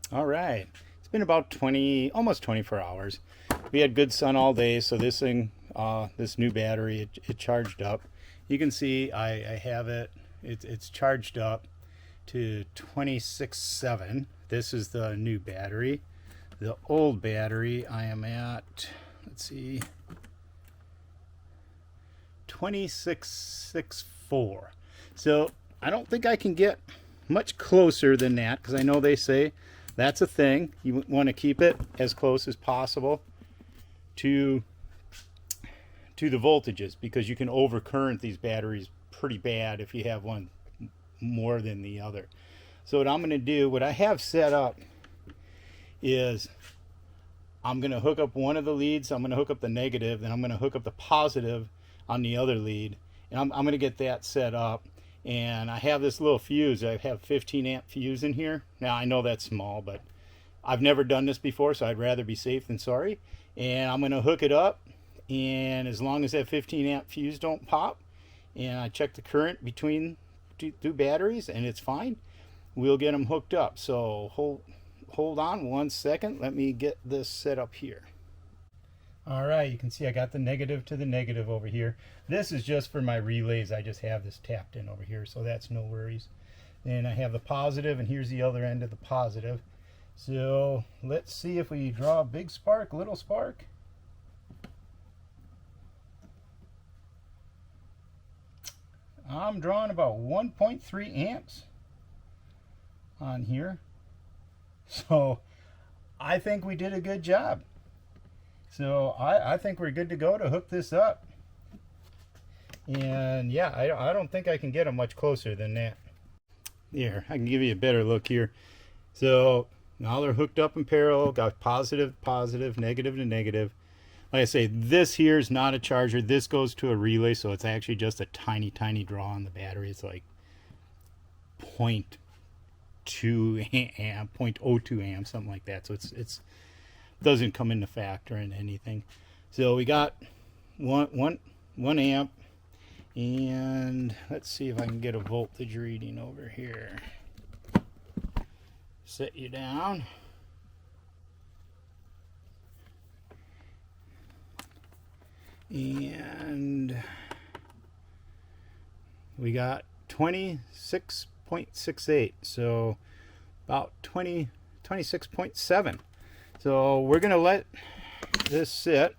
All right. It's been about 20, almost 24 hours. We had good sun all day, so this thing, this new battery, it charged up. You can see I have it's charged up to 26.7. This is the new battery. The old battery, I am at, let's see, 26.64. So I don't think I can get much closer than that because I know they say that's a thing. You want to keep it as close as possible to the voltages because you can overcurrent these batteries pretty bad if you have one more than the other. So what I'm going to do, what I have set up is I'm going to hook up one of the leads. I'm going to hook up the negative, then I'm going to hook up the positive on the other lead, and I'm going to get that set up. And I have this little fuse. I have 15 amp fuse in here. Now I know that's small, but I've never done this before, so I'd rather be safe than sorry. And I'm going to hook it up, and as long as that 15 amp fuse don't pop, and I check the current between two batteries and it's fine, we'll get them hooked up. So hold on 1 second. Let me get this set up here. All right, you can see I got the negative to the negative over here. This is just for my relays. I just have this tapped in over here, so that's no worries. And I have the positive, and here's the other end of the positive. So let's see if we draw a big spark, little spark. I'm drawing about 1.3 amps on here. So I think we did a good job. So I think we're good to go to hook this up. And yeah, I don't think I can get them much closer than that. Here, I can give you a better look here. So now they're hooked up in parallel, got positive, positive, negative to negative. Like I say, this here is not a charger. This goes to a relay, so it's actually just a tiny, tiny draw on the battery. It's like 0.2 amp, 0.02 amp, something like that. So it's doesn't come into factor in anything. So we got one amp, and let's see if I can get a voltage reading over here. Set you down. And we got 26.68, so about 26.7. So we're going to let this sit.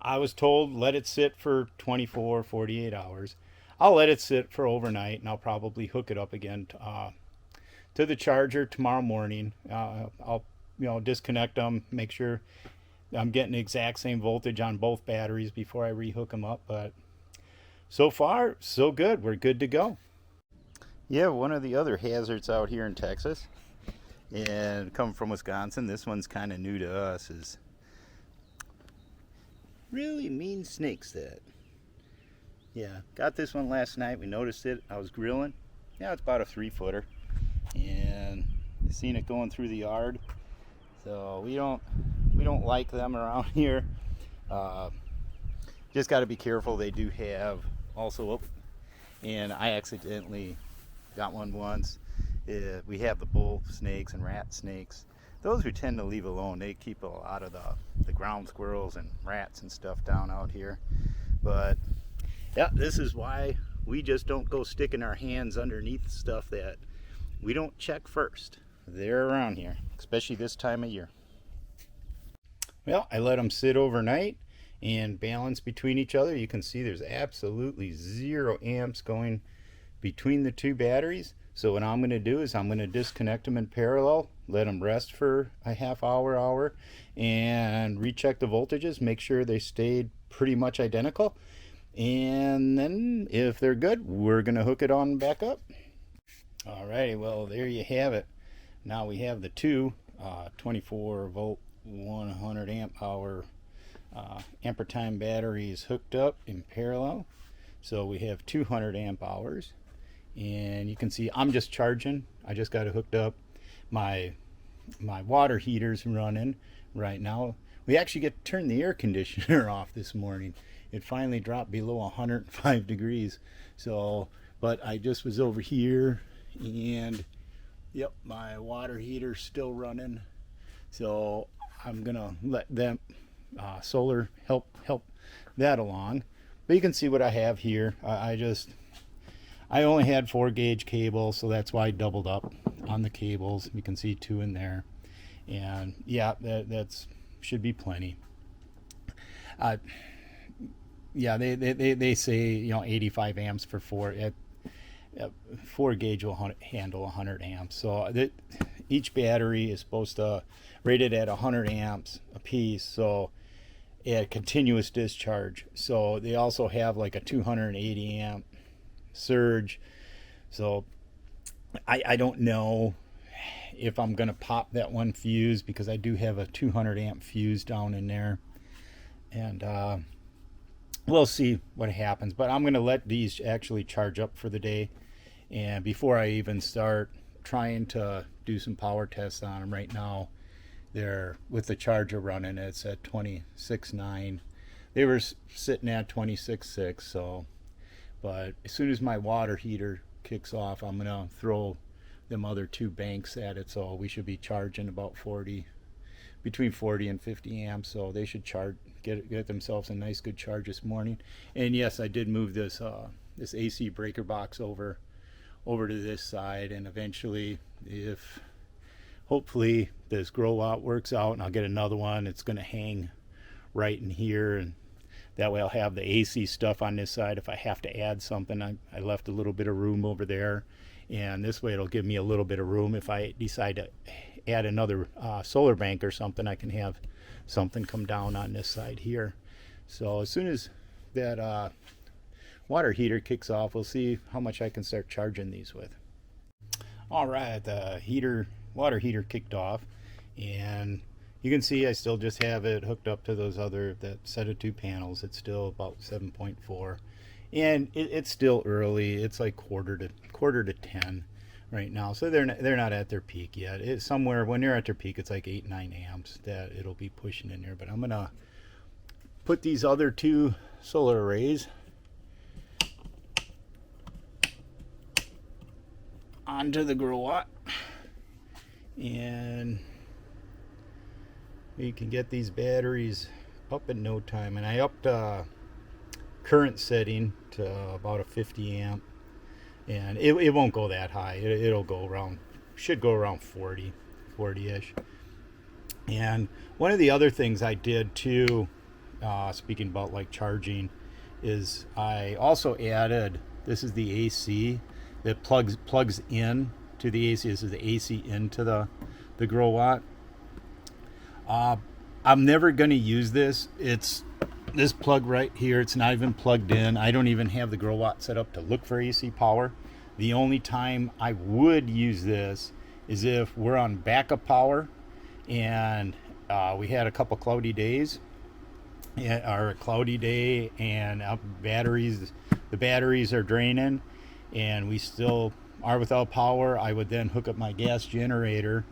I was told let it sit for 24, 48 hours. I'll let it sit for overnight, and I'll probably hook it up again to the charger tomorrow morning. I'll disconnect them, make sure I'm getting the exact same voltage on both batteries before I rehook them up. But so far, so good. We're good to go. Yeah, one of the other hazards out here in Texas, and coming from Wisconsin, this one's kind of new to us, is really mean snakes. That, yeah, got this one last night. We noticed it. I was grilling. Yeah, it's about a 3-footer, and seen it going through the yard. So we don't like them around here. Just got to be careful. They do have also, and I accidentally got one once. We have the bull snakes and rat snakes. Those we tend to leave alone. They keep a lot of the ground squirrels and rats and stuff down out here. But yeah, this is why we just don't go sticking our hands underneath stuff that we don't check first. They're around here, especially this time of year. Well, I let them sit overnight and balance between each other. You can see there's absolutely 0 amps going between the two batteries. So what I'm going to do is I'm going to disconnect them in parallel, let them rest for a half hour, and recheck the voltages, make sure they stayed pretty much identical. And then if they're good, we're going to hook it on back up. Alrighty, well, there you have it. Now we have the two 24 volt 100 amp hour Ampere Time batteries hooked up in parallel. So we have 200 amp hours, and you can see I'm just charging. I just got it hooked up. My water heater's running right now. We actually get to turn the air conditioner off this morning. It finally dropped below 105 degrees. So, but I just was over here and Yep, my water heater's still running, so I'm gonna let them solar help that along. But you can see what I have here. I only had 4-gauge cable, so that's why I doubled up on the cables. You can see 2 in there, and yeah, that's should be plenty. Uh, yeah, they say 85 amps for 4 gauge will handle 100 amps. So each battery is supposed to rated at 100 amps a piece. So at continuous discharge. So they also have like a 280 amp surge. So I don't know if I'm gonna pop that one fuse, because I do have a 200 amp fuse down in there, and we'll see what happens. But I'm gonna let these actually charge up for the day, and before I even start trying to do some power tests on them. Right now they're, with the charger running, it's at 26.9. They were sitting at 26.6. So, but as soon as my water heater kicks off, I'm gonna throw them other 2 banks at it, so we should be charging about between 40 and 50 amps. So they should get themselves a nice good charge this morning. And yes, I did move this AC breaker box over to this side, and eventually, if hopefully this Growatt works out and I'll get another one, it's going to hang right in here, and that way I'll have the AC stuff on this side. If I have to add something, I left a little bit of room over there, and this way it'll give me a little bit of room. If I decide to add another solar bank or something, I can have something come down on this side here. So as soon as that water heater kicks off, we'll see how much I can start charging these with. All right, the water heater kicked off, and you can see I still just have it hooked up to that set of 2 panels. It's still about 7.4, and it's still early. It's like quarter to 10 right now, so they're not at their peak yet. It's somewhere when they're at their peak, it's like 8-9 amps that it'll be pushing in there. But I'm gonna put these other 2 solar arrays onto the Growatt, and we can get these batteries up in no time. And I upped current setting to about a 50 amp, and it won't go that high. It'll go around, should go around 40-ish. And one of the other things I did too, speaking about like charging, is I also added, this is the AC that plugs in to the AC. This is the AC into the Growatt. I'm never going to use this. It's this plug right here. It's not even plugged in. I don't even have the Growatt set up to look for AC power. The only time I would use this is if we're on backup power, and we had a couple cloudy days, or a cloudy day, and the batteries are draining, and we still are without power. I would then hook up my gas generator,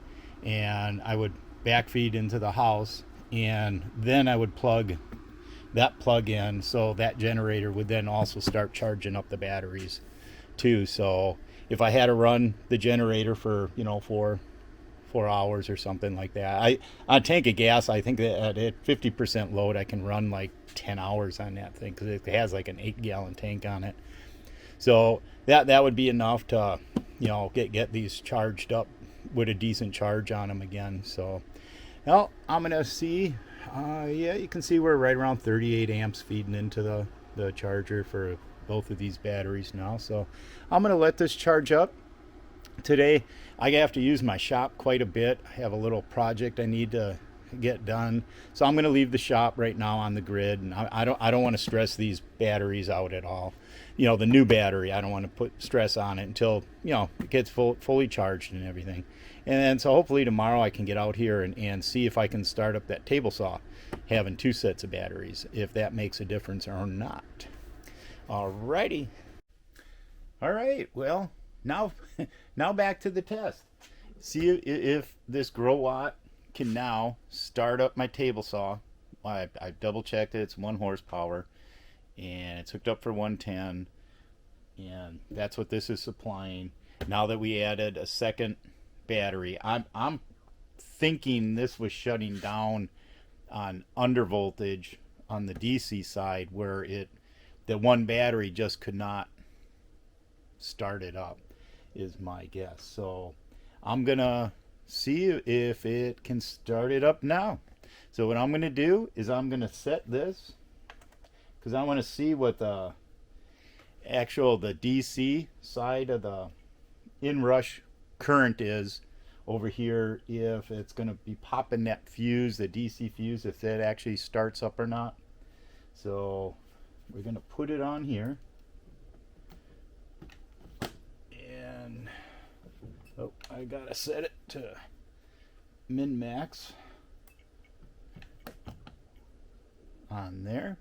and I would backfeed into the house, and then I would plug in, so that generator would then also start charging up the batteries too. So if I had to run the generator for 4 hours or something like that, on a tank of gas, I think that at 50% load I can run like 10 hours on that thing, because it has like an 8-gallon tank on it. So that would be enough to get these charged up with a decent charge on them again. So well, I'm gonna see. Yeah, you can see we're right around 38 amps feeding into the charger for both of these batteries now. So I'm gonna let this charge up. Today I have to use my shop quite a bit. I have a little project I need to get done, so I'm gonna leave the shop right now on the grid, and I don't want to stress these batteries out at all. The new battery, I don't want to put stress on it until it gets fully charged and everything. And so hopefully tomorrow I can get out here and see if I can start up that table saw, having 2 sets of batteries, if that makes a difference or not. Alrighty. All right, well, now back to the test. See if this Growatt can now start up my table saw. I double checked it. It's 1 horsepower, and it's hooked up for 110, and that's what this is supplying. Now that we added a second battery. I'm thinking this was shutting down on under voltage on the DC side, where the one battery just could not start it up, is my guess. So I'm gonna see if it can start it up now. So what I'm gonna do is I'm gonna set this, because I want to see what the DC side of the Inrush current is over here, if it's going to be popping that fuse, the DC fuse, if that actually starts up or not. So we're going to put it on here, and I gotta set it to min max on there.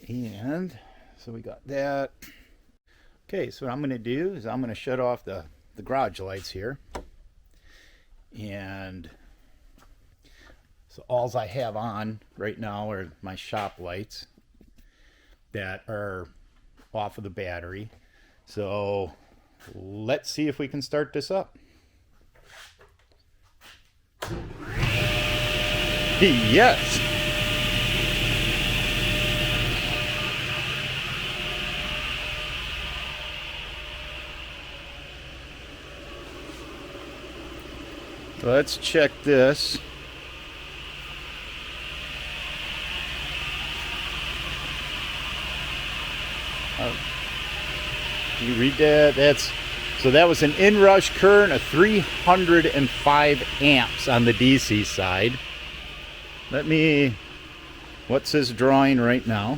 And so we got that. Okay, so what I'm going to do is I'm going to shut off the garage lights here. And so alls I have on right now are my shop lights that are off of the battery. So let's see if we can start this up. Yes. Let's check this. Can you read that? So that was an Inrush current of 305 amps on the DC side. What's this drawing right now?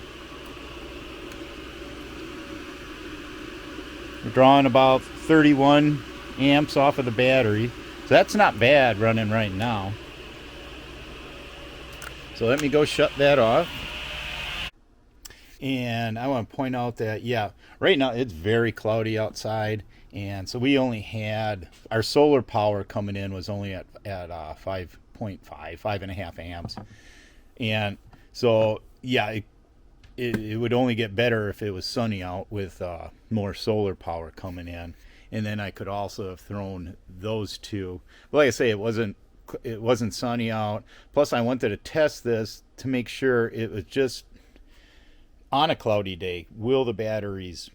We're drawing about 31 amps off of the battery. So that's not bad running right now. So let me go shut that off. And I want to point out that, yeah, right now it's very cloudy outside. And so we only had, our solar power coming in was only at 5.5 amps. And so, yeah, it would only get better if it was sunny out with more solar power coming in. And then I could also have thrown those two. But like I say, it wasn't sunny out. Plus, I wanted to test this to make sure it was just on a cloudy day. Will the batteries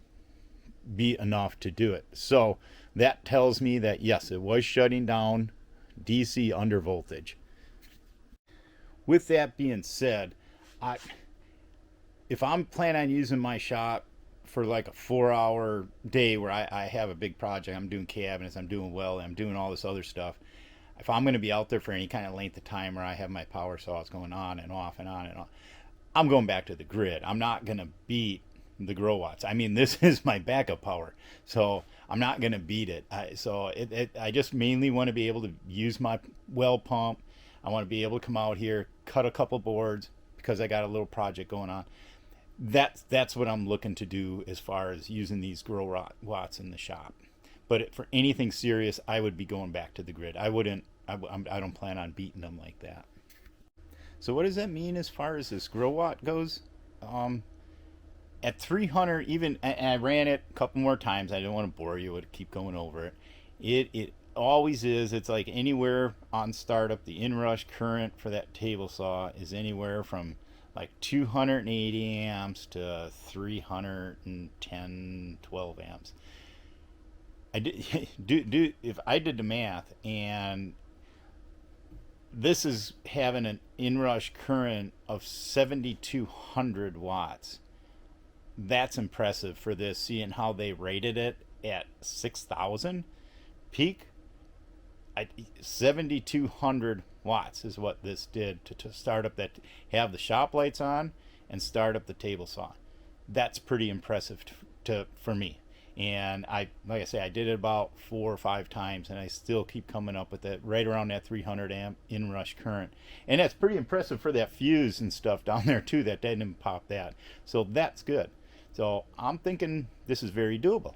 be enough to do it? So that tells me that yes, it was shutting down DC under voltage. With that being said, if I'm planning on using my shop for like a 4-hour day where I have a big project, I'm doing cabinets, I'm doing welding, I'm doing all this other stuff. If I'm going to be out there for any kind of length of time where I have my power saws going on and off and on and on, I'm going back to the grid. I'm not going to beat the Growatts. I mean, this is my backup power, so I'm not going to beat it. I just mainly want to be able to use my well pump. I want to be able to come out here, cut a couple boards because I got a little project going on. That's what I'm looking to do as far as using these Growatts in the shop. But for anything serious, I would be going back to the grid. I don't plan on beating them like that. So what does that mean as far as this Growatt goes? At 300, even, and I ran it a couple more times. I don't want to bore you with keep going over it. It always is. It's like anywhere on startup, the Inrush current for that table saw is anywhere from like 280 amps to 310, 12 amps. I did if I did the math, and this is having an Inrush current of 7,200 watts. That's impressive for this, seeing how they rated it at 6,000 peak. 7,200 watts is what this did to start up that, have the shop lights on and start up the table saw. That's pretty impressive for me. And like I say, I did it about 4 or 5 times, and I still keep coming up with that right around that 300 amp Inrush current. And that's pretty impressive for that fuse and stuff down there too, that didn't pop that. So that's good. So I'm thinking this is very doable.